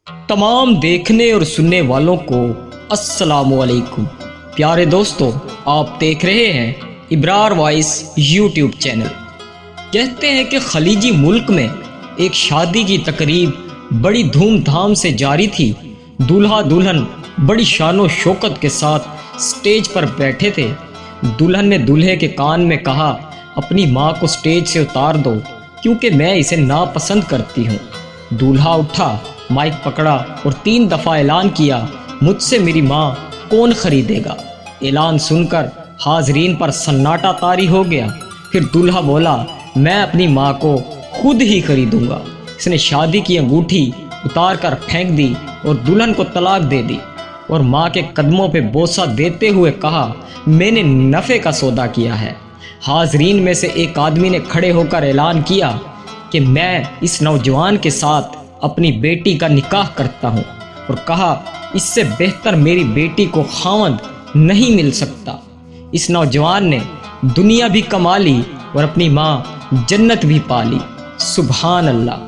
تمام دیکھنے اور سننے والوں کو السلام علیکم۔ پیارے دوستوں، آپ دیکھ رہے ہیں ابرار وائس یوٹیوب چینل۔ کہتے ہیں کہ خلیجی ملک میں ایک شادی کی تقریب بڑی دھوم دھام سے جاری تھی۔ دولہا دلہن بڑی شان و شوکت کے ساتھ سٹیج پر بیٹھے تھے۔ دلہن نے دولہے کے کان میں کہا، اپنی ماں کو سٹیج سے اتار دو کیونکہ میں اسے ناپسند کرتی ہوں۔ دولہا اٹھا، مائک پکڑا اور 3 دفعہ اعلان کیا، مجھ سے میری ماں کون خریدے گا۔ اعلان سن کر حاضرین پر سناٹا طاری ہو گیا۔ پھر دولہا بولا، میں اپنی ماں کو خود ہی خریدوں گا۔ اس نے شادی کی انگوٹھی اتار کر پھینک دی اور دلہن کو طلاق دے دی اور ماں کے قدموں پہ بوسہ دیتے ہوئے کہا، میں نے نفع کا سودا کیا ہے۔ حاضرین میں سے ایک آدمی نے کھڑے ہو کر اعلان کیا کہ میں اس نوجوان کے ساتھ اپنی بیٹی کا نکاح کرتا ہوں، اور کہا، اس سے بہتر میری بیٹی کو خاوند نہیں مل سکتا۔ اس نوجوان نے دنیا بھی کما لی اور اپنی ماں جنت بھی پا لی۔ سبحان اللہ۔